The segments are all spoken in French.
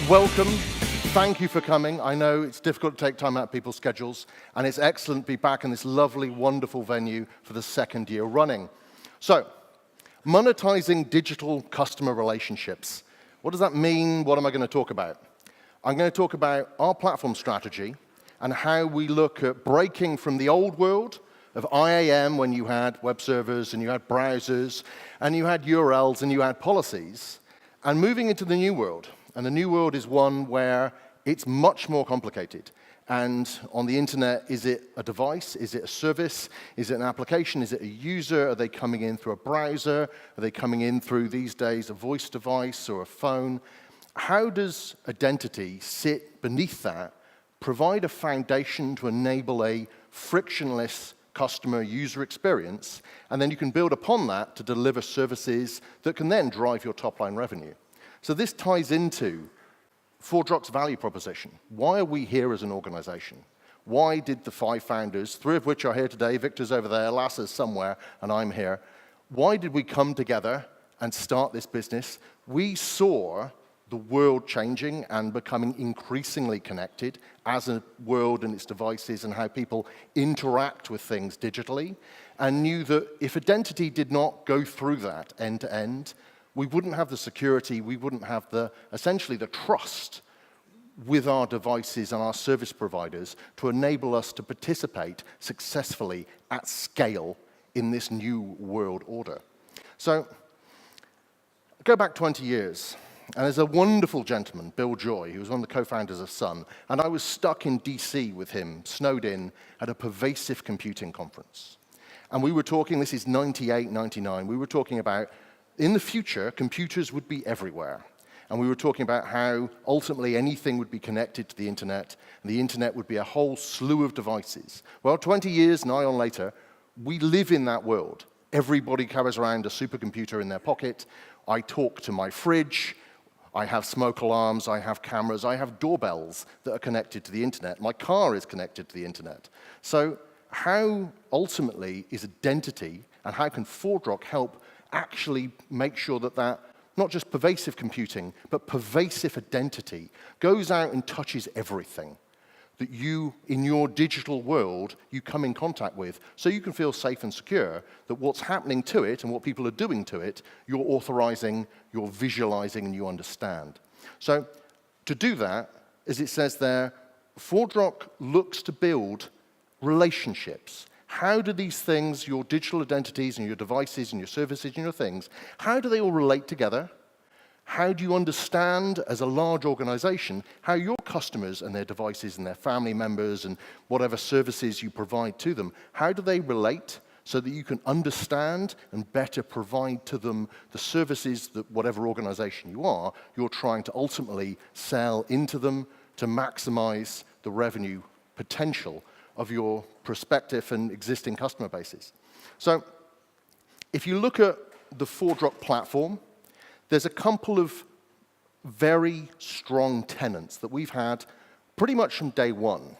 Welcome. Thank you for coming. I know it's difficult to take time out of people's schedules, and it's excellent to be back in this lovely, wonderful venue for the second year running. So, monetizing digital customer relationships. What does that mean? What am I going to talk about? I'm going to talk about our platform strategy and how we look at breaking from the old world of IAM, when you had web servers and you had browsers and you had URLs and you had policies, and moving into the new world. And the new world is one where it's much more complicated. And on the internet, is it a device? Is it a service? Is it an application? Is it a user? Are they coming in through a browser? Are they coming in through, these days, a voice device or a phone? How does identity sit beneath that, provide a foundation to enable a frictionless customer user experience, and then you can build upon that to deliver services that can then drive your top-line revenue? So this ties into ForgeRock's value proposition. Why are we here as an organization? Why did the 5 founders, 3 of which are here today, Victor's over there, Lassa's somewhere, and I'm here, why did we come together and start this business? We saw the world changing and becoming increasingly connected as a world and its devices and how people interact with things digitally, and knew that if identity did not go through that end to end, we wouldn't have the security, we wouldn't have essentially the trust with our devices and our service providers to enable us to participate successfully at scale in this new world order. So, go back 20 years, and there's a wonderful gentleman, Bill Joy, who was one of the co-founders of Sun, and I was stuck in DC with him, snowed in, at a pervasive computing conference. And we were talking, this is 98, 99, we were talking about in the future, computers would be everywhere. And we were talking about how ultimately anything would be connected to the internet, and the internet would be a whole slew of devices. Well, 20 years, nigh on later, we live in that world. Everybody carries around a supercomputer in their pocket. I talk to my fridge. I have smoke alarms. I have cameras. I have doorbells that are connected to the internet. My car is connected to the internet. So how ultimately is identity, and how can ForgeRock help actually make sure that not just pervasive computing, but pervasive identity goes out and touches everything that you, in your digital world, you come in contact with, so you can feel safe and secure that what's happening to it and what people are doing to it, you're authorizing, you're visualizing, and you understand. So to do that, as it says there, ForgeRock looks to build relationships. How do these things, your digital identities and your devices and your services and your things, how do they all relate together? How do you understand, as a large organization, how your customers and their devices and their family members and whatever services you provide to them, how do they relate so that you can understand and better provide to them the services that whatever organization you're trying to ultimately sell into them to maximize the revenue potential of your prospective and existing customer bases. So if you look at the ForgeRock platform, there's a couple of very strong tenets that we've had pretty much from day one.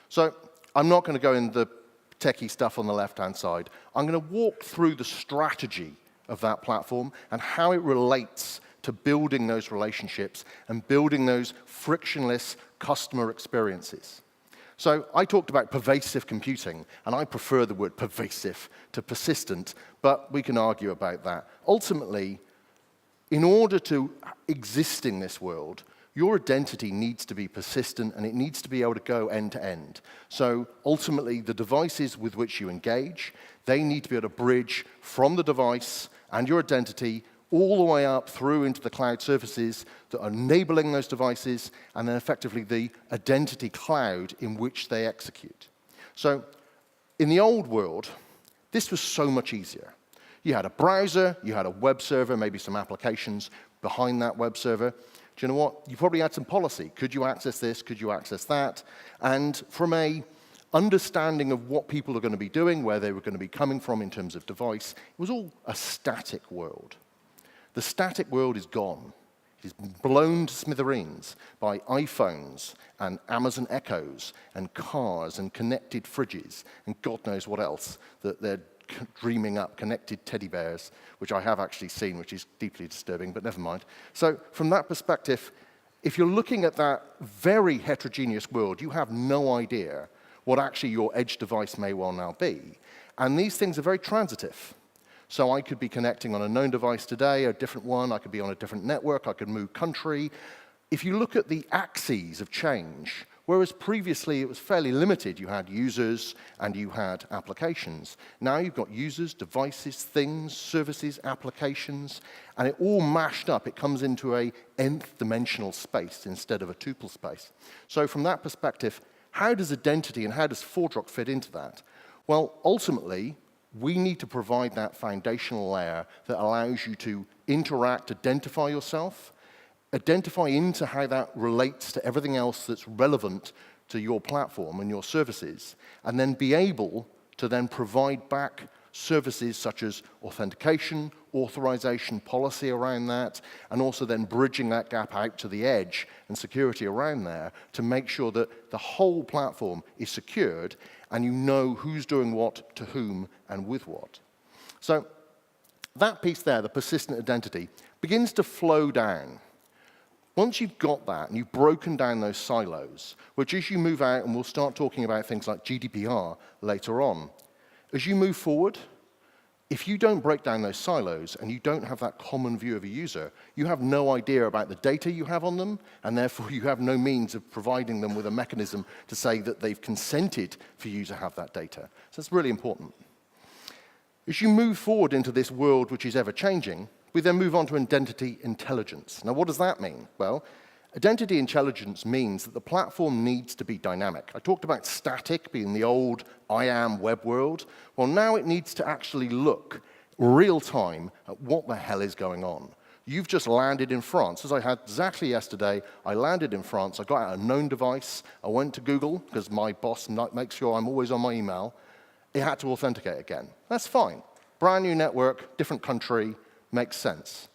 So I'm not going to go in the techie stuff on the left-hand side. I'm going to walk through the strategy of that platform and how it relates to building those relationships and building those frictionless customer experiences. So I talked about pervasive computing, and I prefer the word pervasive to persistent, but we can argue about that. Ultimately, in order to exist in this world, your identity needs to be persistent, and it needs to be able to go end to end. So ultimately, the devices with which you engage, they need to be able to bridge from the device and your identity all the way up through into the cloud services that are enabling those devices, and then effectively the identity cloud in which they execute. So in the old world, this was so much easier. You had a browser, you had a web server, maybe some applications behind that web server. Do you know what? You probably had some policy. Could you access this? Could you access that? And from a understanding of what people are going to be doing, where they were going to be coming from in terms of device, it was all a static world. The static world is gone. It is blown to smithereens by iPhones and Amazon Echoes and cars and connected fridges and God knows what else that they're dreaming up, connected teddy bears, which I have actually seen, which is deeply disturbing, but never mind. So from that perspective, If you're looking at that very heterogeneous world, you have no idea what actually your edge device may well now be. And these things are very transitive. So I could be connecting on a known device today, a different one. I could be on a different network. I could move country. If you look at the axes of change, whereas previously it was fairly limited, you had users and you had applications. Now you've got users, devices, things, services, applications, and it all mashed up. It comes into a nth dimensional space instead of a tuple space. So from that perspective, how does identity and how does ForgeRock fit into that? Well, ultimately, we need to provide that foundational layer that allows you to interact, identify yourself, identify into how that relates to everything else that's relevant to your platform and your services, and then be able to then provide back services such as authentication, authorization, policy around that, and also then bridging that gap out to the edge and security around there to make sure that the whole platform is secured and you know who's doing what, to whom, and with what. So that piece there, the persistent identity, begins to flow down. Once you've got that and you've broken down those silos, which as you move out, and we'll start talking about things like GDPR later on, as you move forward, if you don't break down those silos and you don't have that common view of a user, you have no idea about the data you have on them, and therefore you have no means of providing them with a mechanism to say that they've consented for you to have that data. So it's really important. As you move forward into this world which is ever-changing, we then move on to identity intelligence. Now, what does that mean? Well, identity intelligence means that the platform needs to be dynamic. I talked about static being the old IAM web world. Well, now it needs to actually look real time at what the hell is going on. You've just landed in France. As I had exactly yesterday, I landed in France. I got out a known device. I went to Google, because my boss makes sure I'm always on my email. It had to authenticate again. That's fine. Brand new network, different country, makes sense.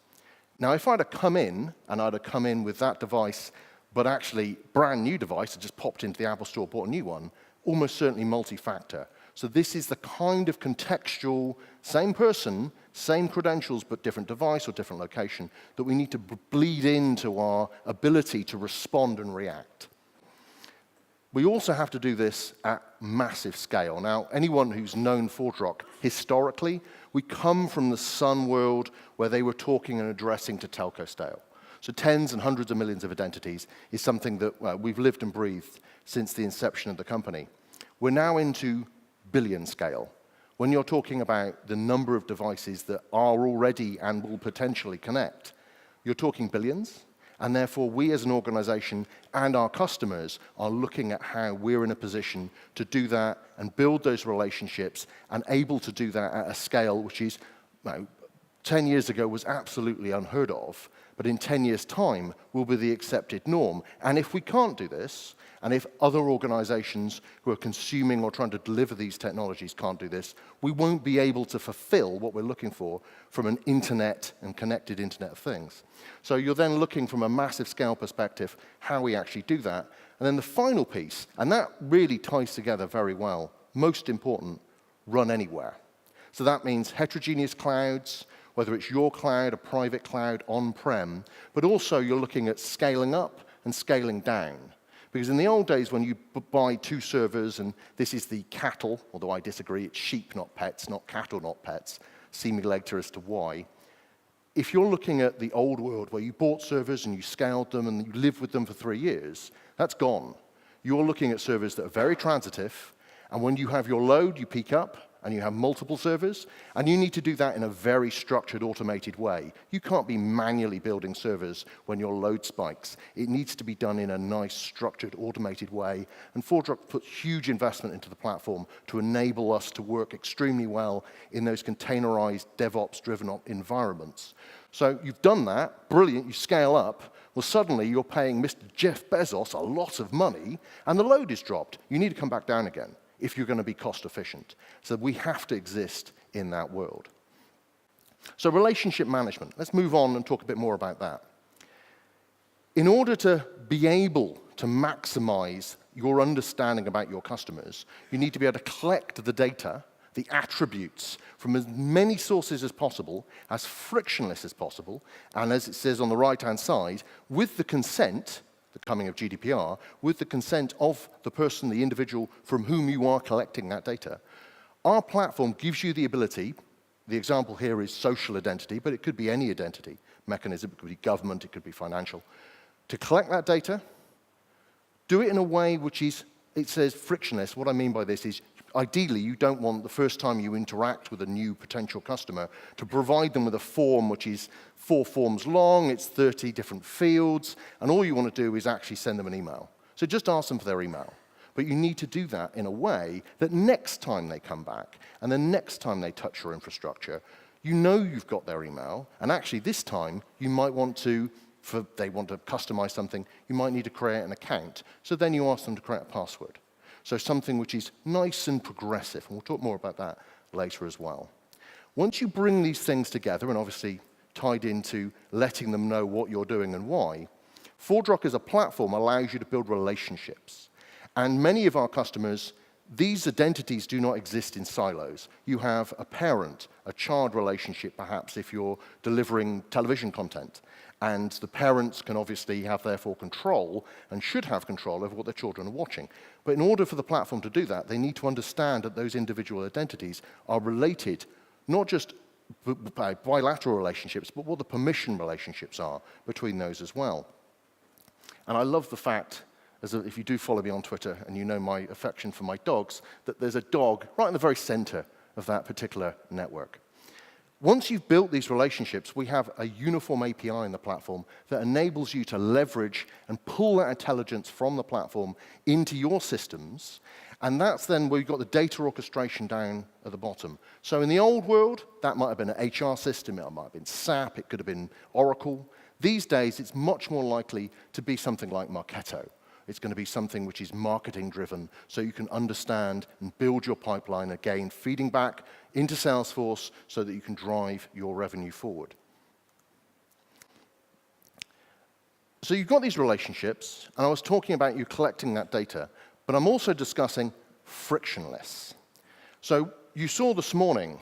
Now, if I'd have come in, and I'd have come in with that device, but actually brand new device, I just popped into the Apple Store, bought a new one, almost certainly multi-factor. So this is the kind of contextual, same person, same credentials, but different device or different location, that we need to bleed into our ability to respond and react. We also have to do this at massive scale. Now, anyone who's known ForgeRock historically, we come from the Sun world where they were talking and addressing to telco scale. So tens and hundreds of millions of identities is something that we've lived and breathed since the inception of the company. We're now into billion scale. When you're talking about the number of devices that are already and will potentially connect, you're talking billions. And therefore, we as an organization and our customers are looking at how we're in a position to do that and build those relationships and able to do that at a scale which is, 10 years ago was absolutely unheard of, but in 10 years' time will be the accepted norm. And if we can't do this, and if other organizations who are consuming or trying to deliver these technologies can't do this, we won't be able to fulfill what we're looking for from an internet and connected Internet of Things. So you're then looking from a massive scale perspective how we actually do that. And then the final piece, and that really ties together very well, most important, run anywhere. So that means heterogeneous clouds, whether it's your cloud, a private cloud, on-prem, but also you're looking at scaling up and scaling down. Because in the old days, when you buy 2 servers, and this is the cattle, although I disagree, it's sheep, not pets, not cattle, not pets. See me later as to why. If you're looking at the old world where you bought servers and you scaled them and you lived with them for 3 years, that's gone. You're looking at servers that are very transitive, and when you have your load, you peak up, and you have multiple servers, and you need to do that in a very structured, automated way. You can't be manually building servers when your load spikes. It needs to be done in a nice, structured, automated way, and ForgeRock puts huge investment into the platform to enable us to work extremely well in those containerized, DevOps-driven environments. So you've done that, brilliant, you scale up, well, suddenly you're paying Mr. Jeff Bezos a lot of money, and the load is dropped. You need to come back down again if you're going to be cost efficient. So we have to exist in that world. So relationship management, let's move on and talk a bit more about that. In order to be able to maximize your understanding about your customers, you need to be able to collect the data the attributes from as many sources as possible, as frictionless as possible, and as it says on the right-hand side, with the consent, the coming of GDPR, with the consent of the person, the individual from whom you are collecting that data. Our platform gives you the ability, the example here is social identity, but it could be any identity mechanism, it could be government, it could be financial, to collect that data, do it in a way which is, it says frictionless. What I mean by this is, ideally, you don't want the first time you interact with a new potential customer to provide them with a form which is 4 forms long, it's 30 different fields, and all you want to do is actually send them an email. So just ask them for their email. But you need to do that in a way that next time they come back, and the next time they touch your infrastructure, you know you've got their email, and actually this time you might want to, if they want to customize something, you might need to create an account. So then you ask them to create a password. So something which is nice and progressive, and we'll talk more about that later as well. Once you bring these things together, and obviously tied into letting them know what you're doing and why, ForgeRock as a platform allows you to build relationships. And many of our customers, these identities do not exist in silos. You have a parent, a child relationship, perhaps, if you're delivering television content. And the parents can obviously have, therefore, control, and should have control over what their children are watching. But in order for the platform to do that, they need to understand that those individual identities are related, not just by bilateral relationships, but what the permission relationships are between those as well. And I love the fact, if you do follow me on Twitter and you know my affection for my dogs, that there's a dog right in the very center of that particular network. Once you've built these relationships, we have a uniform API in the platform that enables you to leverage and pull that intelligence from the platform into your systems, and that's then where you've got the data orchestration down at the bottom. So in the old world, that might have been an HR system, it might have been SAP, it could have been Oracle. These days, it's much more likely to be something like Marketo. It's going to be something which is marketing-driven, so you can understand and build your pipeline, again, feeding back into Salesforce so that you can drive your revenue forward. So you've got these relationships, and I was talking about you collecting that data, but I'm also discussing frictionless. So you saw this morning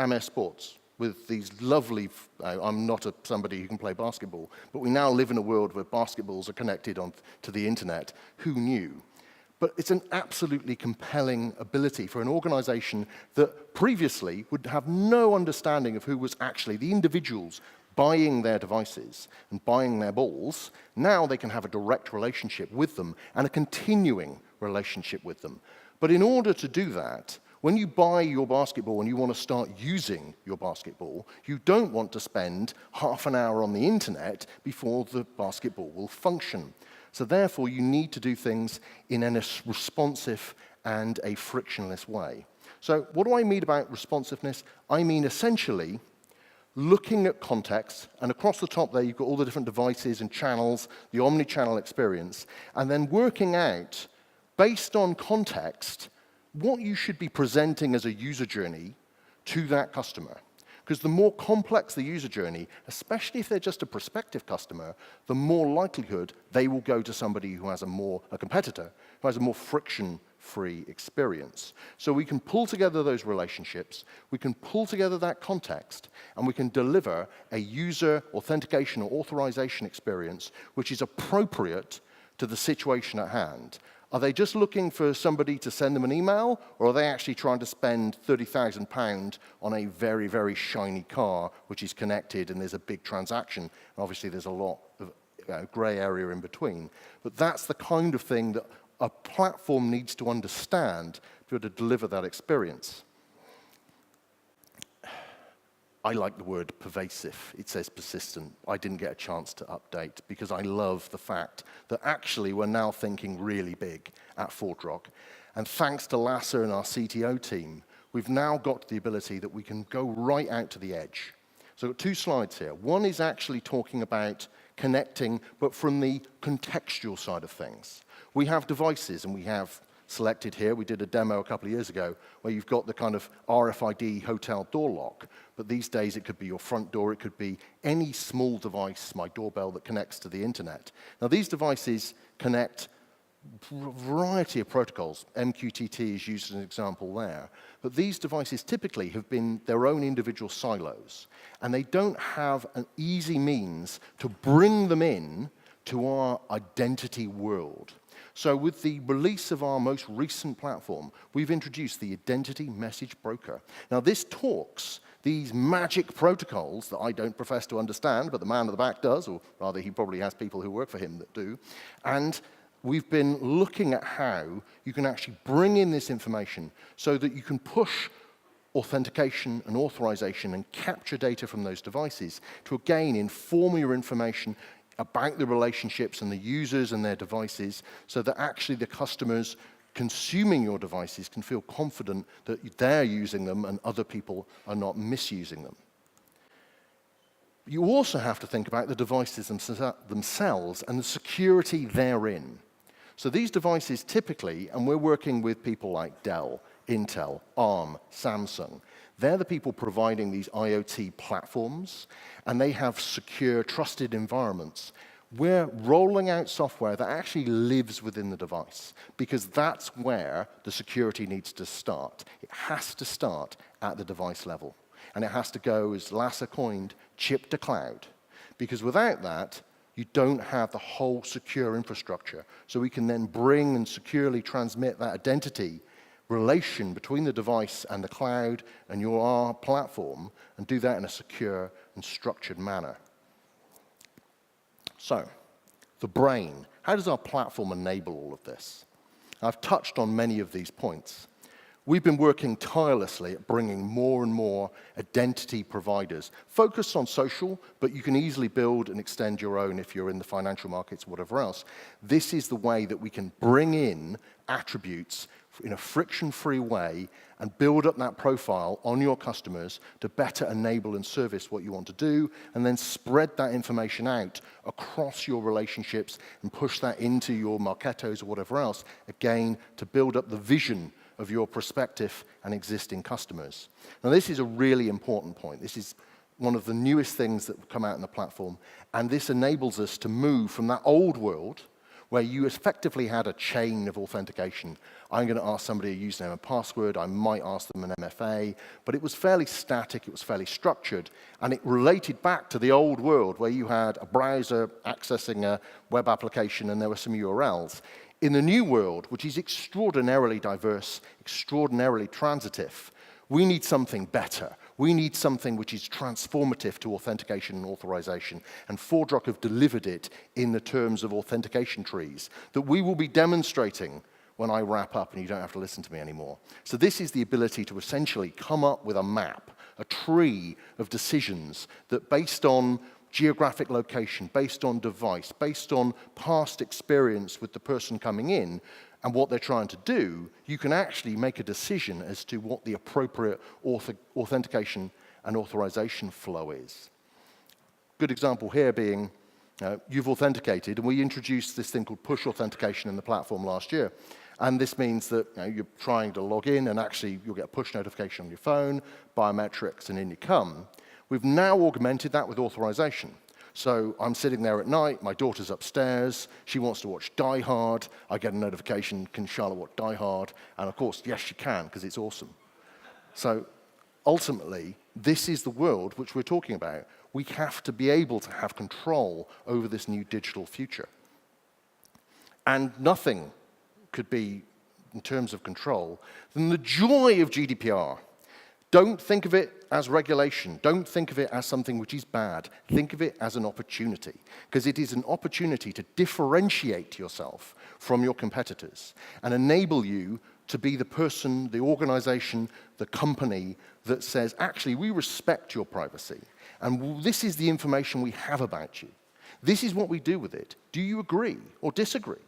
MS Sports with these lovely, I'm not somebody who can play basketball, but we now live in a world where basketballs are connected to the internet. Who knew? But it's an absolutely compelling ability for an organization that previously would have no understanding of who was actually the individuals buying their devices and buying their balls. Now they can have a direct relationship with them and a continuing relationship with them. But in order to do that, when you buy your basketball and you want to start using your basketball, you don't want to spend half an hour on the internet before the basketball will function. So therefore, you need to do things in a responsive and a frictionless way. So what do I mean about responsiveness? I mean essentially looking at context, and across the top there you've got all the different devices and channels, the omni-channel experience, and then working out, based on context, what you should be presenting as a user journey to that customer. Because the more complex the user journey, especially if they're just a prospective customer, the more likelihood they will go to somebody who has a competitor, who has a more friction-free experience. So we can pull together those relationships, we can pull together that context, and we can deliver a user authentication or authorization experience which is appropriate to the situation at hand. Are they just looking for somebody to send them an email, or are they actually trying to spend £30,000 on a very, very shiny car which is connected and there's a big transaction? And obviously, there's a lot of gray area in between. But that's the kind of thing that a platform needs to understand to be able to deliver that experience. I like the word pervasive. It says persistent. I didn't get a chance to update because I love the fact that actually we're now thinking really big at ForgeRock. And thanks to Lasse and our CTO team, we've now got the ability that we can go right out to the edge. So I've got 2 slides here. One is actually talking about connecting, but from the contextual side of things. We have devices, and we have selected here. We did a demo a couple of years ago where you've got the kind of RFID hotel door lock, but these days it could be your front door, it could be any small device, my doorbell, that connects to the internet. Now these devices connect variety of protocols. MQTT is used as an example there. But these devices typically have been their own individual silos, and they don't have an easy means to bring them in to our identity world. So with the release of our most recent platform, we've introduced the Identity Message Broker. Now this talks these magic protocols that I don't profess to understand, but the man at the back does, or rather he probably has people who work for him that do. And we've been looking at how you can actually bring in this information so that you can push authentication and authorization and capture data from those devices to again inform your information about the relationships and the users and their devices so that actually the customers consuming your devices can feel confident that they're using them and other people are not misusing them. You also have to think about the devices themselves and the security therein. So these devices typically, and we're working with people like Dell, Intel, ARM, Samsung, they're the people providing these IoT platforms, and they have secure, trusted environments. We're rolling out software that actually lives within the device, because that's where the security needs to start. It has to start at the device level, and it has to go, as Lasser coined, chip to cloud, because without that, you don't have the whole secure infrastructure. So we can then bring and securely transmit that identity relation between the device and the cloud and your platform, and do that in a secure and structured manner. So, the brain. How does our platform enable all of this? I've touched on many of these points. We've been working tirelessly at bringing more and more identity providers, focused on social, but you can easily build and extend your own if you're in the financial markets or whatever else. This is the way that we can bring in attributes in a friction-free way and build up that profile on your customers to better enable and service what you want to do, and then spread that information out across your relationships and push that into your Marketos or whatever else, again, to build up the vision of your prospective and existing customers. Now, this is a really important point. This is one of the newest things that come out in the platform, and this enables us to move from that old world where you effectively had a chain of authentication. I'm going to ask somebody a username and password, I might ask them an MFA, but it was fairly static, it was fairly structured, and it related back to the old world where you had a browser accessing a web application and there were some URLs. In the new world, which is extraordinarily diverse, extraordinarily transitive, we need something better. We need something which is transformative to authentication and authorization, and ForgeRock have delivered it in the terms of authentication trees that we will be demonstrating when I wrap up and you don't have to listen to me anymore. So this is the ability to essentially come up with a map, a tree of decisions that based on geographic location, based on device, based on past experience with the person coming in, and what they're trying to do, you can actually make a decision as to what the appropriate authentication and authorization flow is. Good example here being, you've authenticated, and we introduced this thing called push authentication in the platform last year. And this means that you're trying to log in, and actually you'll get a push notification on your phone, biometrics, and in you come. We've now augmented that with authorization. So I'm sitting there at night, my daughter's upstairs, she wants to watch Die Hard, I get a notification, can Charlotte watch Die Hard? And of course, yes, she can, because it's awesome. So ultimately, this is the world which we're talking about. We have to be able to have control over this new digital future. And nothing could be, in terms of control, than the joy of GDPR. Don't think of it as regulation. Don't think of it as something which is bad. Think of it as an opportunity, because it is an opportunity to differentiate yourself from your competitors and enable you to be the person, the organization, the company that says, actually, we respect your privacy, and this is the information we have about you. This is what we do with it. Do you agree or disagree?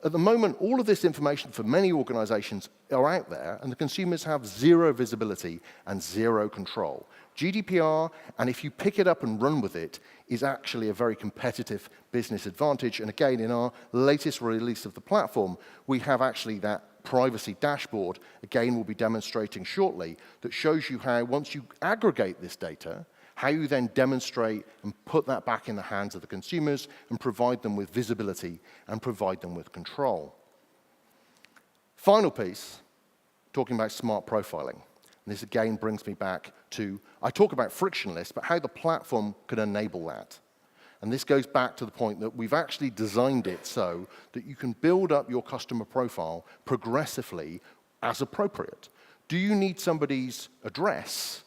At the moment, all of this information for many organizations are out there, and the consumers have zero visibility and zero control. GDPR, and if you pick it up and run with it, is actually a very competitive business advantage. And again, in our latest release of the platform, we have actually that privacy dashboard, again, we'll be demonstrating shortly, that shows you how, once you aggregate this data, how you then demonstrate and put that back in the hands of the consumers and provide them with visibility and provide them with control. Final piece, talking about smart profiling. And this again brings me back to, I talk about frictionless, but how the platform can enable that. And this goes back to the point that we've actually designed it so that you can build up your customer profile progressively as appropriate. Do you need somebody's address?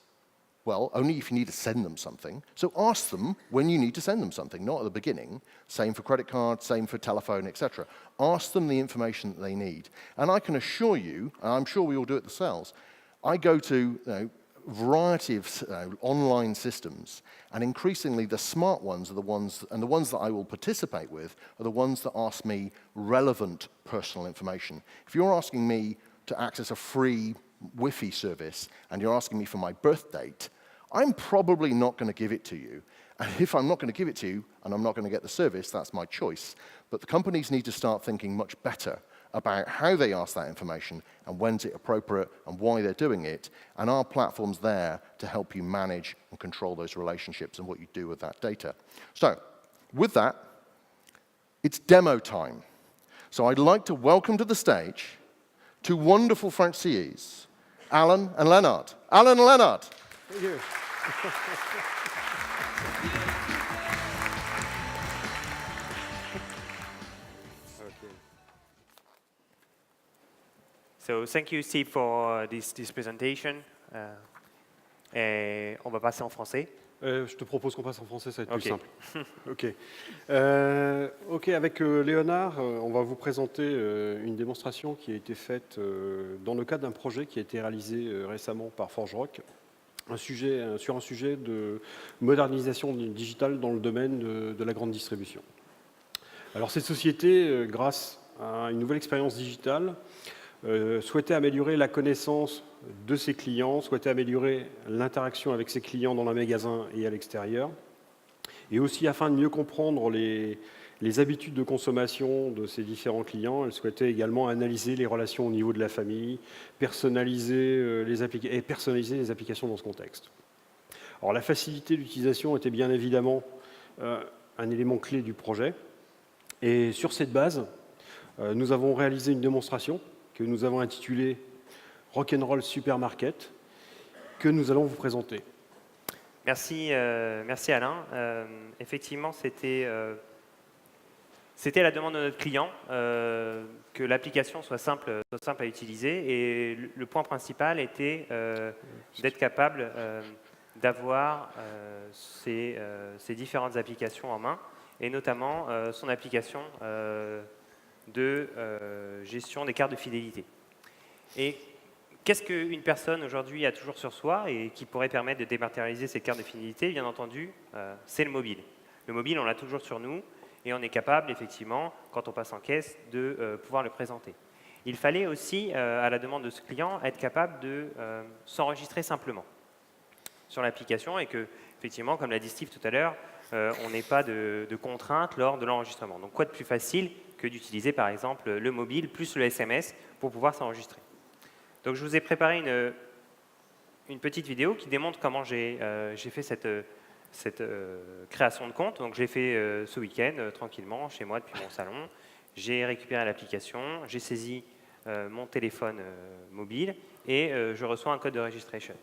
Well, only if you need to send them something. So ask them when you need to send them something, not at the beginning. Same for credit cards, same for telephone, etc. Ask them the information that they need. And I can assure you, and I'm sure we all do it themselves, I go to a variety of online systems, and increasingly the smart ones are the ones, and the ones that I will participate with are the ones that ask me relevant personal information. If you're asking me to access a free Wi-Fi service and you're asking me for my birth date, I'm probably not going to give it to you. And if I'm not going to give it to you and I'm not going to get the service, that's my choice. But the companies need to start thinking much better about how they ask that information and when's it appropriate and why they're doing it. And our platform's there to help you manage and control those relationships and what you do with that data. So with that, it's demo time. So I'd like to welcome to the stage two wonderful French CEs, Alan and Leonard. Alan and Leonard. Thank you. So thank you, Steve, for this presentation. Et on va passer en français. Je te propose qu'on passe en français, ça va être plus Ok. simple. OK, avec Léonard, on va vous présenter une démonstration qui a été faite dans le cadre d'un projet qui a été réalisé récemment par ForgeRock, sur un sujet de modernisation digitale dans le domaine de la grande distribution. Alors cette société, grâce à une nouvelle expérience digitale, souhaitait améliorer la connaissance de ses clients, souhaitait améliorer l'interaction avec ses clients dans le magasin et à l'extérieur, et aussi afin de mieux comprendre les habitudes de consommation de ses différents clients, elle souhaitait également analyser les relations au niveau de la famille, personnaliser les applications dans ce contexte. Alors la facilité d'utilisation était bien évidemment un élément clé du projet, et sur cette base, nous avons réalisé une démonstration que nous avons intitulée Rock'n'Roll Supermarket, que nous allons vous présenter. Merci, merci Alain. Effectivement, c'était à la demande de notre client que l'application soit simple à utiliser. Et le point principal était d'être capable d'avoir ces différentes applications en main, et notamment son application de gestion des cartes de fidélité. Et qu'est-ce qu'une personne aujourd'hui a toujours sur soi et qui pourrait permettre de dématérialiser ces cartes de fidélité? Bien entendu, c'est le mobile. Le mobile, on l'a toujours sur nous et on est capable, effectivement, quand on passe en caisse, de pouvoir le présenter. Il fallait aussi, à la demande de ce client, être capable de s'enregistrer simplement sur l'application et que, effectivement, comme l'a dit Steve tout à l'heure, on n'ait pas de contraintes lors de l'enregistrement. Donc, quoi de plus facile que d'utiliser, par exemple, le mobile plus le SMS pour pouvoir s'enregistrer. Donc, je vous ai préparé une petite vidéo qui démontre comment j'ai fait cette création de compte. Donc, je l'ai fait ce week-end, tranquillement, chez moi, depuis mon salon. J'ai récupéré l'application, j'ai saisi mon téléphone mobile et je reçois un code de registration.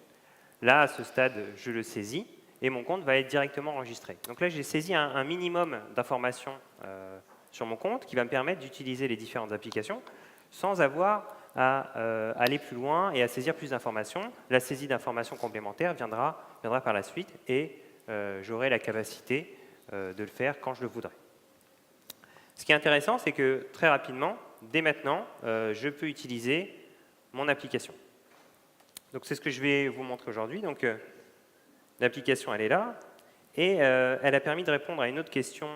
Là, à ce stade, je le saisis et mon compte va être directement enregistré. Donc là, j'ai saisi un minimum d'informations sur mon compte qui va me permettre d'utiliser les différentes applications sans avoir à aller plus loin et à saisir plus d'informations. La saisie d'informations complémentaires viendra par la suite et j'aurai la capacité de le faire quand je le voudrai. Ce qui est intéressant, c'est que très rapidement, dès maintenant, je peux utiliser mon application. Donc c'est ce que je vais vous montrer aujourd'hui. Donc l'application, elle est là et elle a permis de répondre à une autre question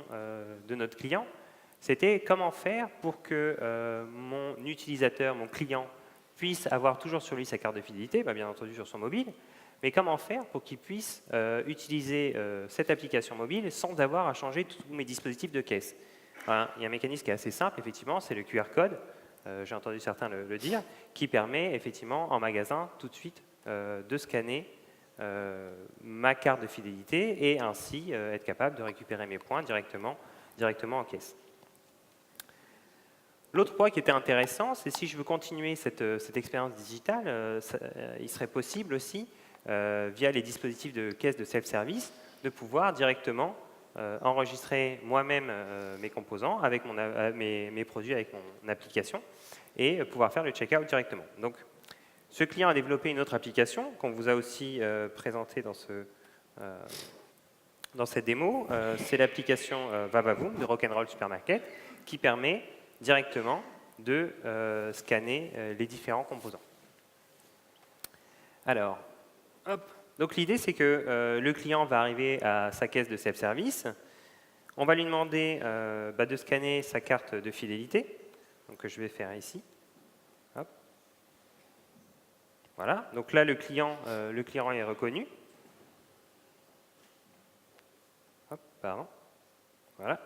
de notre client. C'était comment faire pour que mon utilisateur, mon client, puisse avoir toujours sur lui sa carte de fidélité, bien entendu sur son mobile, mais comment faire pour qu'il puisse utiliser cette application mobile sans avoir à changer tous mes dispositifs de caisse. Il y a un mécanisme qui est assez simple, effectivement, c'est le QR code, j'ai entendu certains le dire, qui permet effectivement en magasin tout de suite de scanner ma carte de fidélité et ainsi être capable de récupérer mes points directement en caisse. L'autre point qui était intéressant, c'est si je veux continuer cette expérience digitale, il serait possible aussi, via les dispositifs de caisse de self-service, de pouvoir directement enregistrer moi-même mes composants avec mes produits avec mon application et pouvoir faire le checkout directement. Donc, ce client a développé une autre application qu'on vous a aussi présentée dans cette démo. C'est l'application Vavavoom de Rock'n'Roll Supermarket qui permet directement de scanner les différents composants. Alors, hop. Donc l'idée, c'est que le client va arriver à sa caisse de self-service. On va lui demander de scanner sa carte de fidélité, donc que je vais faire ici. Hop. Voilà. Donc là, le client est reconnu. Hop, pardon. Voilà.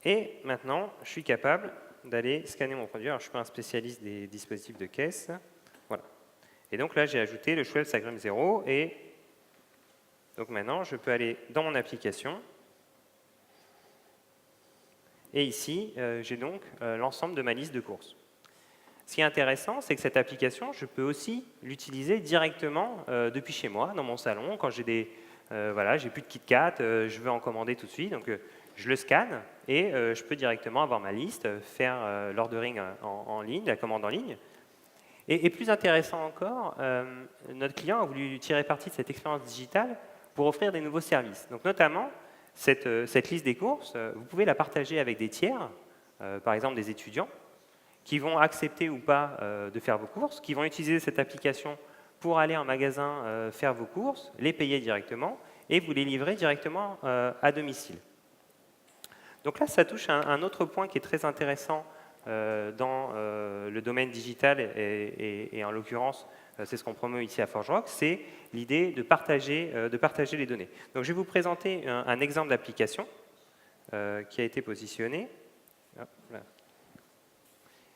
Et maintenant, je suis capable d'aller scanner mon produit. Alors, je suis pas un spécialiste des dispositifs de caisse. Voilà. Et donc là, j'ai ajouté le Schweppes Agrum 0. Et donc maintenant, je peux aller dans mon application. Et ici, j'ai donc l'ensemble de ma liste de courses. Ce qui est intéressant, c'est que cette application, je peux aussi l'utiliser directement depuis chez moi, dans mon salon, quand j'ai j'ai plus de KitKat, je veux en commander tout de suite. Donc, je le scanne et je peux directement avoir ma liste, faire l'ordering en ligne, la commande en ligne. Et plus intéressant encore, notre client a voulu tirer parti de cette expérience digitale pour offrir des nouveaux services. Donc notamment, cette liste des courses, vous pouvez la partager avec des tiers, par exemple des étudiants, qui vont accepter ou pas de faire vos courses, qui vont utiliser cette application pour aller en magasin faire vos courses, les payer directement et vous les livrer directement à domicile. Donc là, ça touche à un autre point qui est très intéressant dans le domaine digital et en l'occurrence, c'est ce qu'on promeut ici à ForgeRock, c'est l'idée de partager les données. Donc je vais vous présenter un exemple d'application qui a été positionné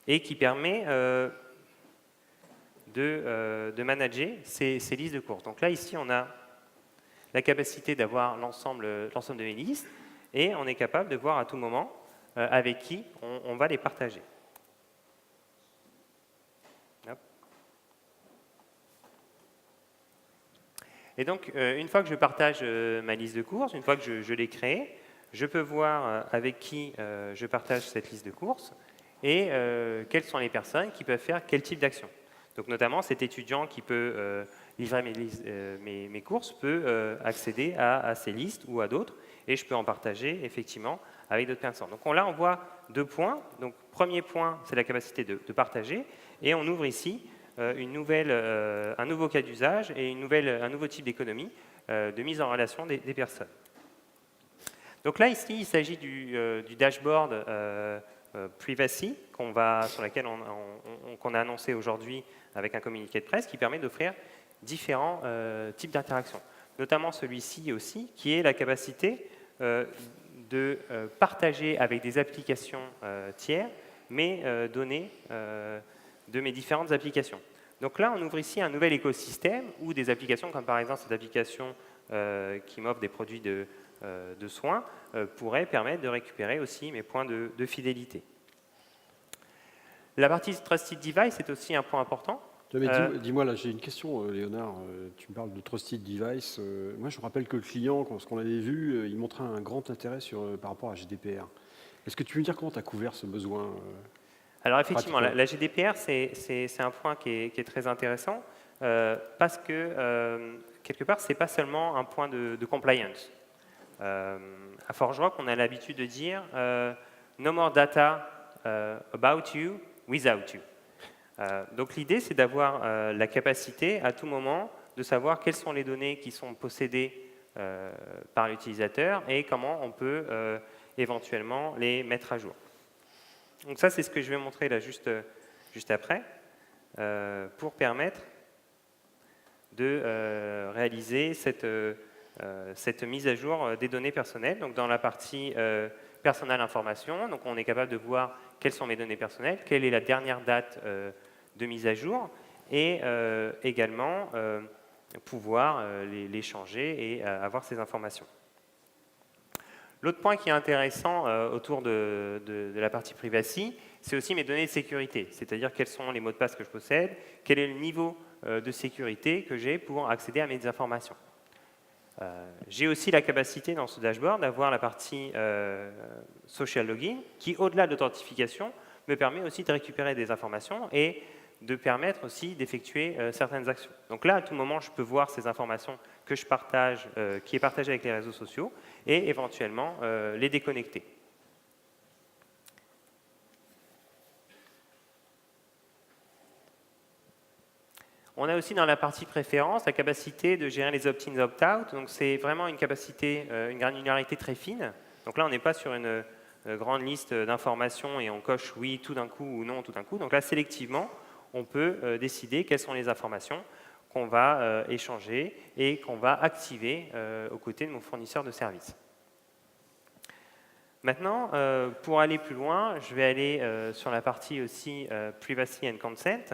et qui permet de manager ces listes de courses. Donc là, ici, on a la capacité d'avoir l'ensemble de mes listes et on est capable de voir à tout moment avec qui on va les partager. Hop. Et donc, une fois que je partage ma liste de courses, une fois que je l'ai créée, je peux voir avec qui je partage cette liste de courses et quelles sont les personnes qui peuvent faire quel type d'action. Donc, notamment, cet étudiant qui peut livrer mes courses peut accéder à ces listes ou à d'autres et je peux en partager effectivement avec d'autres personnes. Donc là, on voit 2 points. Donc, premier point, c'est la capacité de partager. Et on ouvre ici un nouveau cas d'usage et un nouveau type d'économie de mise en relation des personnes. Donc là, ici, il s'agit du dashboard Privacy sur laquelle qu'on a annoncé aujourd'hui avec un communiqué de presse qui permet d'offrir différents types d'interactions. Notamment celui-ci aussi, qui est la capacité de partager avec des applications tiers mes données de mes différentes applications. Donc là, on ouvre ici un nouvel écosystème où des applications, comme par exemple cette application qui m'offre des produits de soins, pourraient permettre de récupérer aussi mes points de fidélité. La partie Trusted Device est aussi un point important. Dis-moi, là, j'ai une question, Léonard. Tu me parles de Trusted Device. Moi, je me rappelle que le client, quand on l'avait vu, il montrait un grand intérêt par rapport à GDPR. Est-ce que tu veux me dire comment tu as couvert ce besoin Alors, effectivement, la GDPR, c'est un point qui est très intéressant parce que, quelque part, ce n'est pas seulement un point de compliance. À ForgeRock, on a l'habitude de dire « No more data about you without you ». Donc l'idée, c'est d'avoir la capacité à tout moment de savoir quelles sont les données qui sont possédées par l'utilisateur et comment on peut éventuellement les mettre à jour. Donc ça, c'est ce que je vais montrer là juste après pour permettre de réaliser cette mise à jour des données personnelles. Donc dans la partie Personal Information, donc on est capable de voir quelles sont mes données personnelles, quelle est la dernière date de mise à jour, et également pouvoir les changer et avoir ces informations. L'autre point qui est intéressant autour de la partie privacy, c'est aussi mes données de sécurité, c'est-à-dire quels sont les mots de passe que je possède, quel est le niveau de sécurité que j'ai pour accéder à mes informations. J'ai aussi la capacité dans ce dashboard d'avoir la partie social login qui, au-delà de l'authentification, me permet aussi de récupérer des informations et de permettre aussi d'effectuer certaines actions. Donc là, à tout moment, je peux voir ces informations que je partage, qui est partagée avec les réseaux sociaux et éventuellement les déconnecter. On a aussi dans la partie préférence la capacité de gérer les opt-in, opt-out. Donc c'est vraiment une capacité, une granularité très fine. Donc là, on n'est pas sur une grande liste d'informations et on coche oui tout d'un coup ou non tout d'un coup. Donc là, sélectivement, on peut décider quelles sont les informations qu'on va échanger et qu'on va activer aux côtés de mon fournisseur de services. Maintenant, pour aller plus loin, je vais aller sur la partie aussi Privacy and Consent,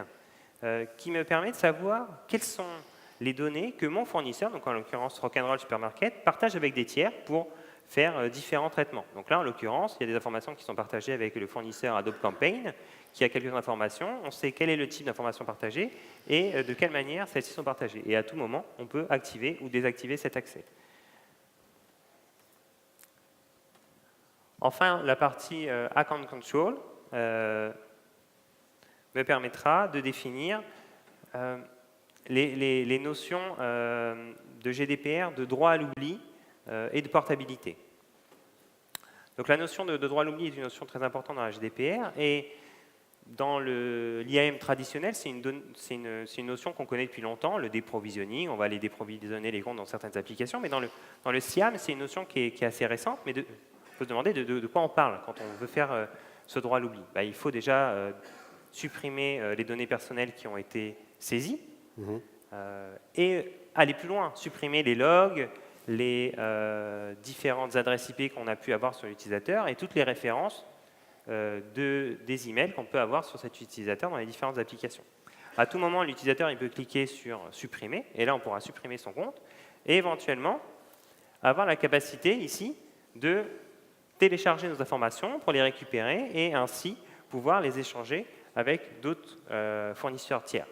qui me permet de savoir quelles sont les données que mon fournisseur, donc en l'occurrence Rock'n'Roll Supermarket, partage avec des tiers pour faire différents traitements. Donc là, en l'occurrence, il y a des informations qui sont partagées avec le fournisseur Adobe Campaign, qui a quelques informations, on sait quel est le type d'informations partagées et de quelle manière celles-ci sont partagées. Et à tout moment, on peut activer ou désactiver cet accès. Enfin, la partie Account Control me permettra de définir les notions de GDPR, de droit à l'oubli et de portabilité. Donc la notion de droit à l'oubli est une notion très importante dans la GDPR et dans l'IAM traditionnel, c'est une notion qu'on connaît depuis longtemps, le déprovisionning. On va aller déprovisionner les comptes dans certaines applications, mais dans le SIAM, c'est une notion qui est assez récente, mais il faut se demander de quoi on parle quand on veut faire ce droit à l'oubli. Il faut déjà supprimer les données personnelles qui ont été saisies et aller plus loin, supprimer les logs, les différentes adresses IP qu'on a pu avoir sur l'utilisateur et toutes les références des emails qu'on peut avoir sur cet utilisateur dans les différentes applications. À tout moment, l'utilisateur il peut cliquer sur « Supprimer » et là, on pourra supprimer son compte et éventuellement avoir la capacité ici de télécharger nos informations pour les récupérer et ainsi pouvoir les échanger avec d'autres fournisseurs tiers.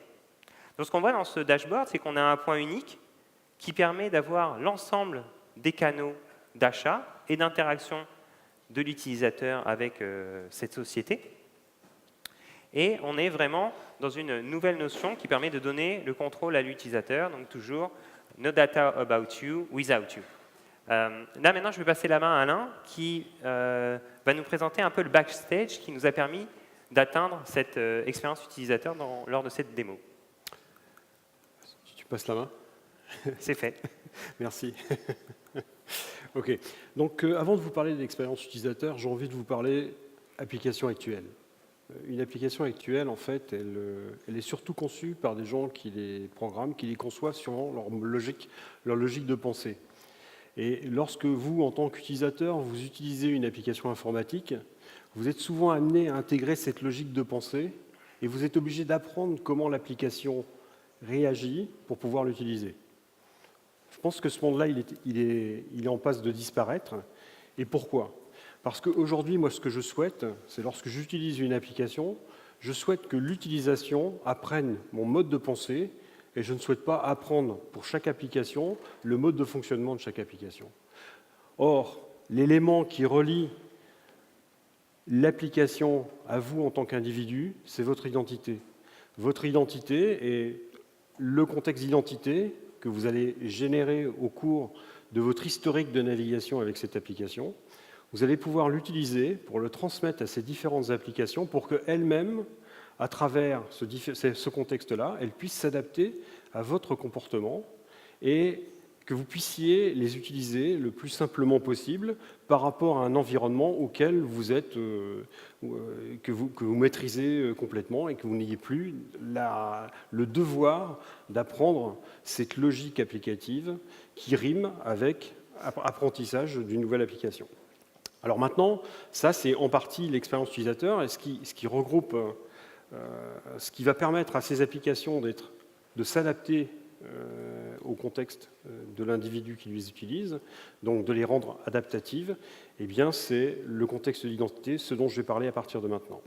Donc, ce qu'on voit dans ce dashboard, c'est qu'on a un point unique qui permet d'avoir l'ensemble des canaux d'achat et d'interaction de l'utilisateur avec cette société. Et on est vraiment dans une nouvelle notion qui permet de donner le contrôle à l'utilisateur, donc toujours « no data about you, without you ». Là, maintenant, je vais passer la main à Alain qui va nous présenter un peu le backstage qui nous a permis d'atteindre cette expérience utilisateur lors de cette démo. Tu passes la main? C'est fait. Merci. OK. Donc, avant de vous parler de l'expérience utilisateur, j'ai envie de vous parler application actuelle. Une application actuelle, en fait, elle est surtout conçue par des gens qui les programment, qui les conçoivent suivant leur logique de pensée. Et lorsque vous, en tant qu'utilisateur, vous utilisez une application informatique, vous êtes souvent amené à intégrer cette logique de pensée et vous êtes obligé d'apprendre comment l'application réagit pour pouvoir l'utiliser. Je pense que ce monde-là, il est en passe de disparaître. Et pourquoi? Parce qu'aujourd'hui, moi, ce que je souhaite, c'est lorsque j'utilise une application, je souhaite que l'utilisation apprenne mon mode de pensée et je ne souhaite pas apprendre pour chaque application le mode de fonctionnement de chaque application. Or, l'élément qui relie l'application à vous en tant qu'individu, c'est votre identité. Votre identité est le contexte d'identité que vous allez générer au cours de votre historique de navigation avec cette application. Vous allez pouvoir l'utiliser pour le transmettre à ces différentes applications pour qu'elles-mêmes, à travers ce contexte-là, elles puissent s'adapter à votre comportement et que vous puissiez les utiliser le plus simplement possible par rapport à un environnement auquel vous êtes, que vous maîtrisez complètement et que vous n'ayez plus le devoir d'apprendre cette logique applicative qui rime avec apprentissage d'une nouvelle application. Alors maintenant, ça c'est en partie l'expérience utilisateur et ce qui regroupe, ce qui va permettre à ces applications de s'adapter au contexte de l'individu qui les utilise, donc de les rendre adaptatives, eh bien c'est le contexte d'identité, ce dont je vais parler à partir de maintenant.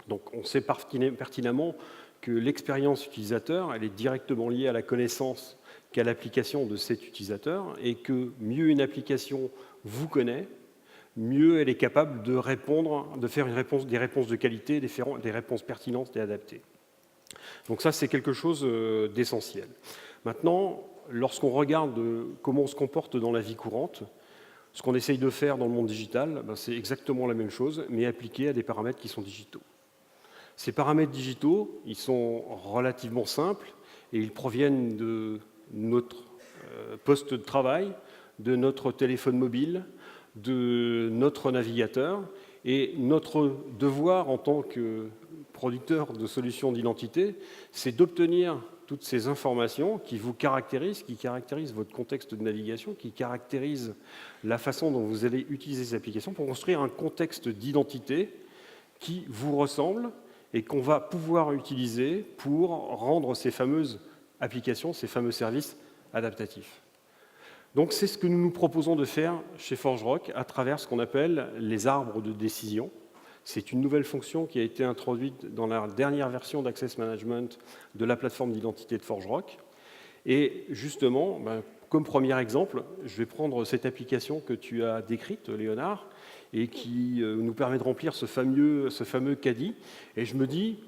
Donc on sait pertinemment que l'expérience utilisateur, elle est directement liée à la connaissance qu'a l'application de cet utilisateur, et que mieux une application vous connaît, mieux elle est capable de répondre, de faire des réponses de qualité, des réponses pertinentes et adaptées. Donc ça, c'est quelque chose d'essentiel. Maintenant, lorsqu'on regarde comment on se comporte dans la vie courante, ce qu'on essaye de faire dans le monde digital, c'est exactement la même chose, mais appliqué à des paramètres qui sont digitaux. Ces paramètres digitaux, ils sont relativement simples et ils proviennent de notre poste de travail, de notre téléphone mobile, de notre navigateur. Et notre devoir en tant que producteur de solutions d'identité, c'est d'obtenir toutes ces informations qui vous caractérisent, qui caractérisent votre contexte de navigation, qui caractérisent la façon dont vous allez utiliser ces applications pour construire un contexte d'identité qui vous ressemble et qu'on va pouvoir utiliser pour rendre ces fameuses applications, ces fameux services adaptatifs. Donc c'est ce que nous nous proposons de faire chez ForgeRock à travers ce qu'on appelle les arbres de décision. C'est une nouvelle fonction qui a été introduite dans la dernière version d'Access Management de la plateforme d'identité de ForgeRock. Et justement, comme premier exemple, je vais prendre cette application que tu as décrite, Léonard, et qui nous permet de remplir ce fameux caddie. Et je me dis,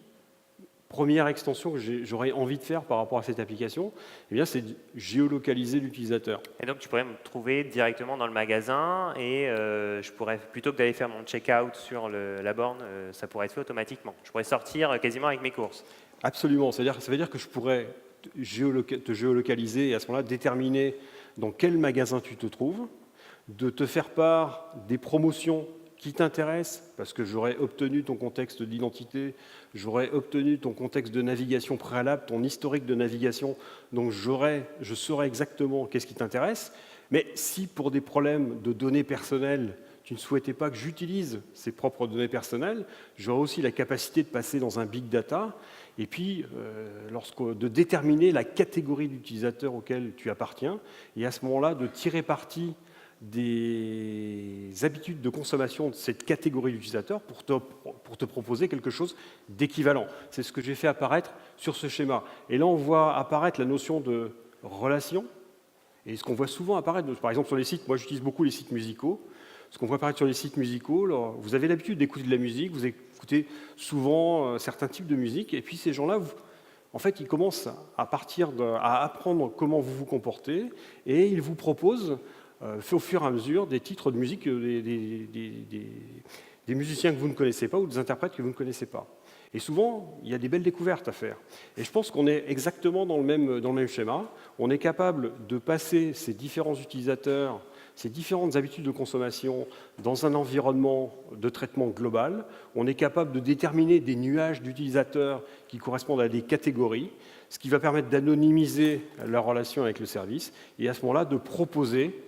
première extension que j'aurais envie de faire par rapport à cette application, eh bien, c'est de géolocaliser l'utilisateur. Et donc, tu pourrais me trouver directement dans le magasin et je pourrais, plutôt que d'aller faire mon check-out sur la borne, ça pourrait être fait automatiquement. Je pourrais sortir quasiment avec mes courses. Absolument. Ça veut dire que je pourrais te géolocaliser et à ce moment-là déterminer dans quel magasin tu te trouves, de te faire part des promotions qui t'intéressent, parce que j'aurais obtenu ton contexte d'identité, j'aurais obtenu ton contexte de navigation préalable, ton historique de navigation, donc je saurais exactement qu'est-ce qui t'intéresse. Mais si pour des problèmes de données personnelles, tu ne souhaitais pas que j'utilise ces propres données personnelles, j'aurais aussi la capacité de passer dans un big data et puis de déterminer la catégorie d'utilisateurs auquel tu appartiens et à ce moment-là de tirer parti des habitudes de consommation de cette catégorie d'utilisateurs pour te proposer quelque chose d'équivalent. C'est ce que j'ai fait apparaître sur ce schéma. Et là, on voit apparaître la notion de relation. Et ce qu'on voit souvent apparaître, par exemple sur les sites, moi j'utilise beaucoup les sites musicaux, ce qu'on voit apparaître sur les sites musicaux, alors, vous avez l'habitude d'écouter de la musique, vous écoutez souvent certains types de musique, et puis ces gens-là, en fait, ils commencent à apprendre comment vous vous comportez, et ils vous proposent au fur et à mesure des titres de musique des musiciens que vous ne connaissez pas ou des interprètes que vous ne connaissez pas. Et souvent, il y a des belles découvertes à faire. Et je pense qu'on est exactement dans le même schéma. On est capable de passer ces différents utilisateurs, ces différentes habitudes de consommation dans un environnement de traitement global. On est capable de déterminer des nuages d'utilisateurs qui correspondent à des catégories, ce qui va permettre d'anonymiser leur relation avec le service et à ce moment-là de proposer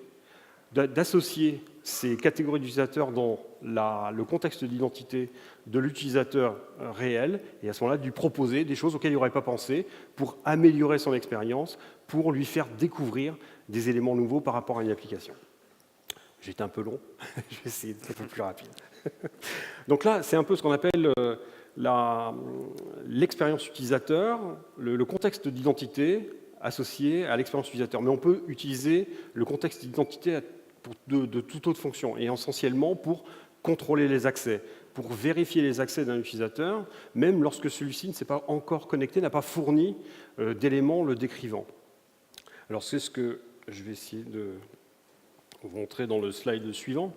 d'associer ces catégories d'utilisateurs dans le contexte d'identité de l'utilisateur réel et à ce moment-là de lui proposer des choses auxquelles il n'aurait pas pensé pour améliorer son expérience, pour lui faire découvrir des éléments nouveaux par rapport à une application. J'étais un peu long, je vais essayer d'être un peu plus rapide. Donc là, c'est un peu ce qu'on appelle l'expérience utilisateur, le contexte d'identité associé à l'expérience utilisateur. Mais on peut utiliser le contexte d'identité de toute autre fonction, et essentiellement pour contrôler les accès, pour vérifier les accès d'un utilisateur, même lorsque celui-ci ne s'est pas encore connecté, n'a pas fourni d'éléments le décrivant. Alors c'est ce que je vais essayer de vous montrer dans le slide suivant.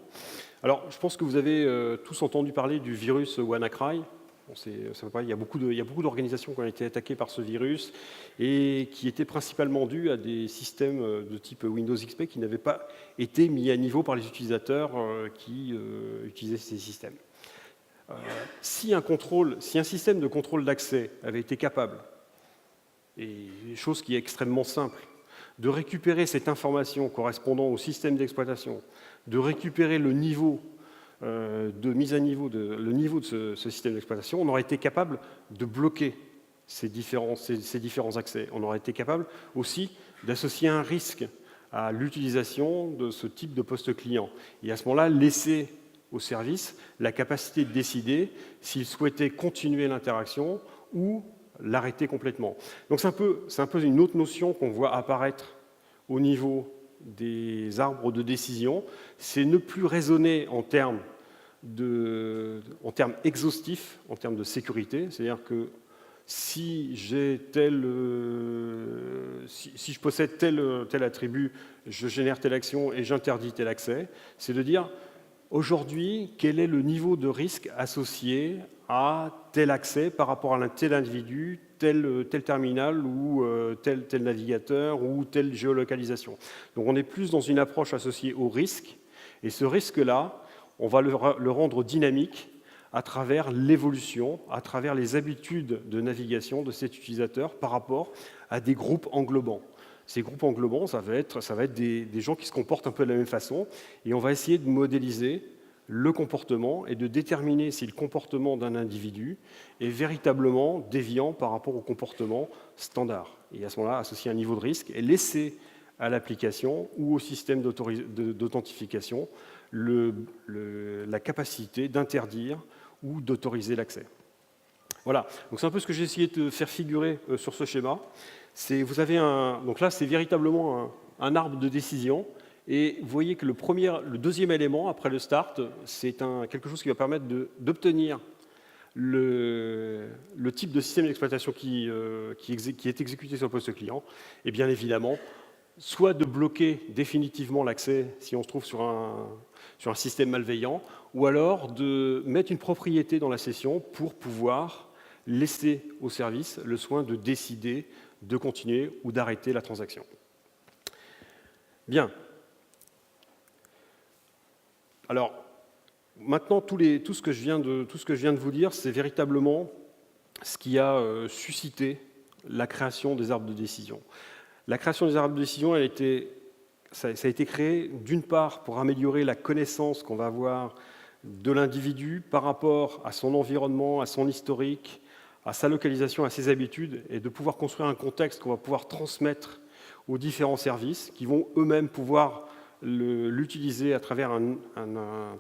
Alors je pense que vous avez tous entendu parler du virus WannaCry. Il y a beaucoup d'organisations qui ont été attaquées par ce virus et qui étaient principalement dues à des systèmes de type Windows XP qui n'avaient pas été mis à niveau par les utilisateurs qui utilisaient ces systèmes. Si un système de contrôle d'accès avait été capable, et une chose qui est extrêmement simple, de récupérer cette information correspondant au système d'exploitation, de récupérer le niveau de mise à niveau de ce système d'exploitation, on aurait été capable de bloquer ces différents accès. On aurait été capable aussi d'associer un risque à l'utilisation de ce type de poste client. Et à ce moment-là, laisser au service la capacité de décider s'il souhaitait continuer l'interaction ou l'arrêter complètement. Donc c'est un peu une autre notion qu'on voit apparaître au niveau des arbres de décision, c'est ne plus raisonner en termes exhaustifs, en termes de sécurité, c'est-à-dire que si je possède tel attribut, je génère telle action et j'interdis tel accès, c'est de dire aujourd'hui, quel est le niveau de risque associé à tel accès par rapport à tel individu, tel terminal ou tel navigateur ou telle géolocalisation. Donc on est plus dans une approche associée au risque, et ce risque-là, on va le rendre dynamique à travers l'évolution, à travers les habitudes de navigation de cet utilisateur par rapport à des groupes englobants. Ces groupes englobants, ça va être des gens qui se comportent un peu de la même façon, et on va essayer de modéliser le comportement et de déterminer si le comportement d'un individu est véritablement déviant par rapport au comportement standard. Et à ce moment-là, associer un niveau de risque et laisser à l'application ou au système d'authentification la capacité d'interdire ou d'autoriser l'accès. Voilà, donc c'est un peu ce que j'ai essayé de faire figurer sur ce schéma. Donc là, c'est véritablement un arbre de décision. Et vous voyez que le deuxième élément, après le start, c'est quelque chose qui va permettre d'obtenir le type de système d'exploitation qui est exécuté sur le poste client. Et bien évidemment, soit de bloquer définitivement l'accès si on se trouve sur un système malveillant, ou alors de mettre une propriété dans la session pour pouvoir laisser au service le soin de décider de continuer ou d'arrêter la transaction. Bien. Alors, maintenant, tout ce que je viens de vous dire, c'est véritablement ce qui a suscité la création des arbres de décision. La création des arbres de décision, ça a été créé d'une part pour améliorer la connaissance qu'on va avoir de l'individu par rapport à son environnement, à son historique, à sa localisation, à ses habitudes, et de pouvoir construire un contexte qu'on va pouvoir transmettre aux différents services qui vont eux-mêmes pouvoir l'utiliser à travers un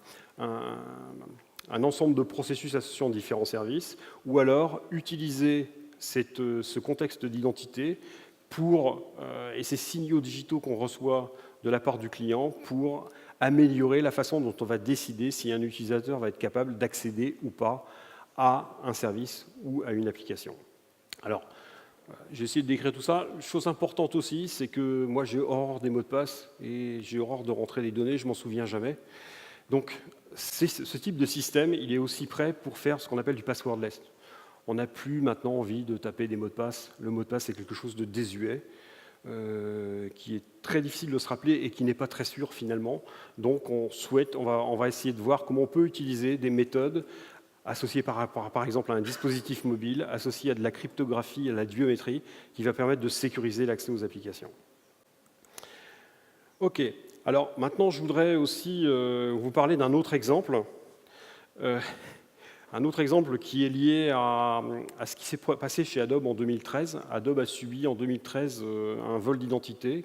ensemble de processus associant différents services, ou alors utiliser ce contexte d'identité et ces signaux digitaux qu'on reçoit de la part du client pour améliorer la façon dont on va décider si un utilisateur va être capable d'accéder ou pas à un service ou à une application. Alors, j'ai essayé de décrire tout ça. Chose importante aussi, c'est que moi j'ai horreur des mots de passe et j'ai horreur de rentrer des données, je m'en souviens jamais. Donc ce type de système, il est aussi prêt pour faire ce qu'on appelle du passwordless. On n'a plus maintenant envie de taper des mots de passe. Le mot de passe, c'est quelque chose de désuet, qui est très difficile de se rappeler et qui n'est pas très sûr finalement. Donc on va essayer de voir comment on peut utiliser des méthodes associées par exemple à un dispositif mobile, associé à de la cryptographie, à la biométrie, qui va permettre de sécuriser l'accès aux applications. OK. Alors maintenant, je voudrais aussi vous parler d'un autre exemple. Un autre exemple qui est lié à ce qui s'est passé chez Adobe en 2013. Adobe a subi en 2013 un vol d'identité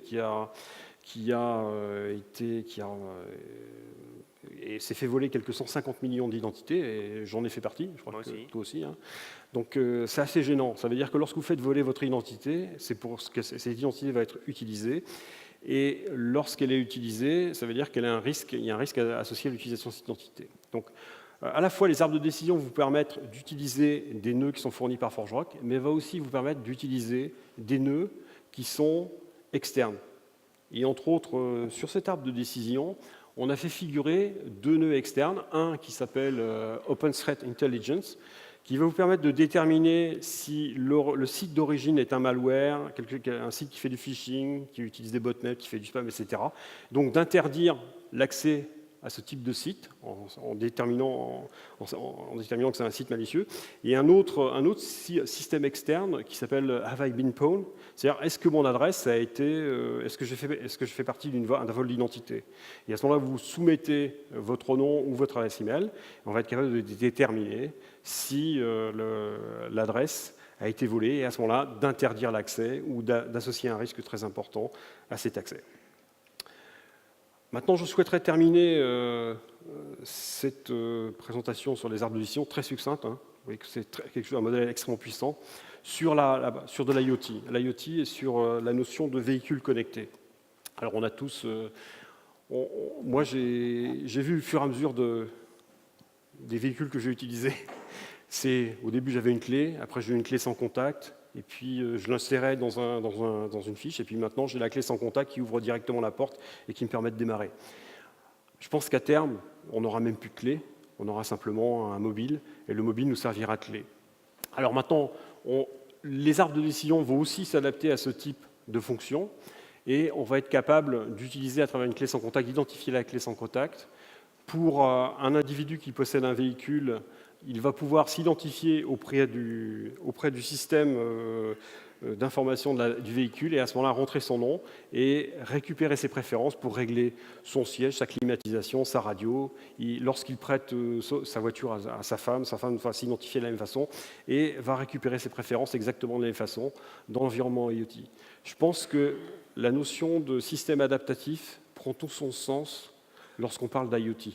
et s'est fait voler quelques 150 millions d'identités, et j'en ai fait partie, je crois que toi aussi. Hein. Donc c'est assez gênant. Ça veut dire que lorsque vous faites voler votre identité, c'est pour ce que cette identité va être utilisée. Et lorsqu'elle est utilisée, ça veut dire qu'il y a un risque associé à l'utilisation de cette identité. Donc, à la fois, les arbres de décision vous permettent d'utiliser des nœuds qui sont fournis par ForgeRock, mais va aussi vous permettre d'utiliser des nœuds qui sont externes. Et entre autres, sur cet arbre de décision, on a fait figurer deux nœuds externes, un qui s'appelle OpenThreat Intelligence, qui va vous permettre de déterminer si le site d'origine est un malware, un site qui fait du phishing, qui utilise des botnets, qui fait du spam, etc. Donc d'interdire l'accès à ce type de site en déterminant que c'est un site malicieux. Et un autre système externe qui s'appelle Have I Been Pwned, c'est-à-dire est-ce que mon adresse a été, est-ce que je fais partie d'un vol d'identité. Et à ce moment-là, vous soumettez votre nom ou votre adresse email, et on va être capable de déterminer si l'adresse a été volé, et à ce moment-là, d'interdire l'accès ou d'associer un risque très important à cet accès. Maintenant, je souhaiterais terminer cette présentation sur les arbres de décision très succincte. Vous voyez que c'est un modèle extrêmement puissant sur de l'IoT. L'IoT et sur la notion de véhicule connecté. Alors, on a tous... moi, j'ai vu au fur et à mesure des véhicules que j'ai utilisés. Au début, j'avais une clé, après j'ai eu une clé sans contact, et puis je l'insérais dans une fiche, et puis maintenant j'ai la clé sans contact qui ouvre directement la porte et qui me permet de démarrer. Je pense qu'à terme, on n'aura même plus de clé, on aura simplement un mobile, et le mobile nous servira de clé. Alors maintenant, les arbres de décision vont aussi s'adapter à ce type de fonction, et on va être capable d'utiliser à travers une clé sans contact, d'identifier la clé sans contact. Pour un individu qui possède un véhicule, il va pouvoir s'identifier auprès du système d'information du véhicule et à ce moment-là rentrer son nom et récupérer ses préférences pour régler son siège, sa climatisation, sa radio. Lorsqu'il prête sa voiture à sa femme va s'identifier de la même façon et va récupérer ses préférences exactement de la même façon dans l'environnement IoT. Je pense que la notion de système adaptatif prend tout son sens lorsqu'on parle d'IoT.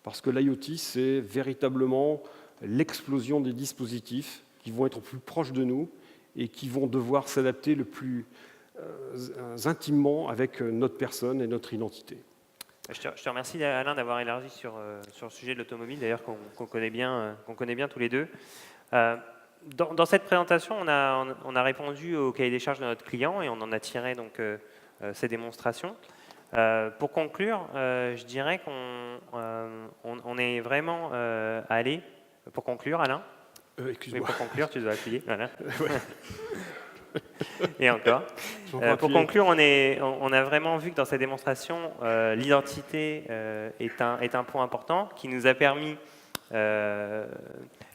Parce que l'IoT, c'est véritablement l'explosion des dispositifs qui vont être plus proches de nous et qui vont devoir s'adapter le plus intimement avec notre personne et notre identité. Je te remercie, Alain, d'avoir élargi sur le sujet de l'automobile, d'ailleurs qu'on connaît bien tous les deux. Dans cette présentation, on a répondu au cahier des charges de notre client et on en a tiré donc, ces démonstrations. Pour conclure, je dirais qu'on est vraiment allé. Pour conclure, Alain. Excuse-moi. Oui, pour conclure, tu dois appuyer. Voilà. Et encore. Pour Appuyer. conclure, on a vraiment vu que dans cette démonstration, l'identité est un point important qui nous a permis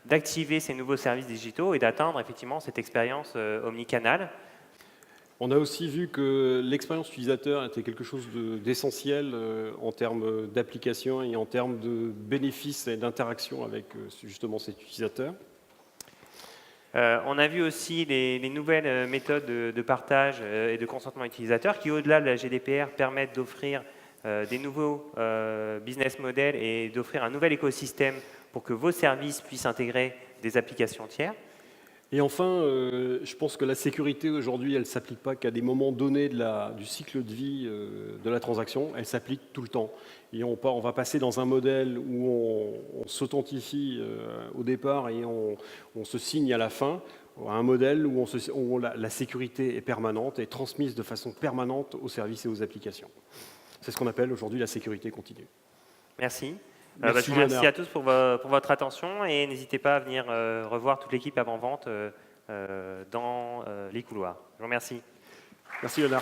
d'activer ces nouveaux services digitaux et d'atteindre effectivement cette expérience omnicanale. On a aussi vu que l'expérience utilisateur était quelque chose d'essentiel en termes d'application et en termes de bénéfices et d'interaction avec justement cet utilisateur. On a vu aussi les nouvelles méthodes de partage et de consentement utilisateur qui, au-delà de la GDPR, permettent d'offrir des nouveaux business models et d'offrir un nouvel écosystème pour que vos services puissent intégrer des applications tiers. Et enfin, je pense que la sécurité aujourd'hui, elle ne s'applique pas qu'à des moments donnés du cycle de vie de la transaction, elle s'applique tout le temps. Et on va passer dans un modèle où on s'authentifie au départ et on se signe à la fin, à un modèle où la sécurité est permanente et transmise de façon permanente aux services et aux applications. C'est ce qu'on appelle aujourd'hui la sécurité continue. Merci. Merci, je vous remercie à tous pour votre attention et n'hésitez pas à venir revoir toute l'équipe avant-vente dans les couloirs. Je vous remercie. Merci Léonard.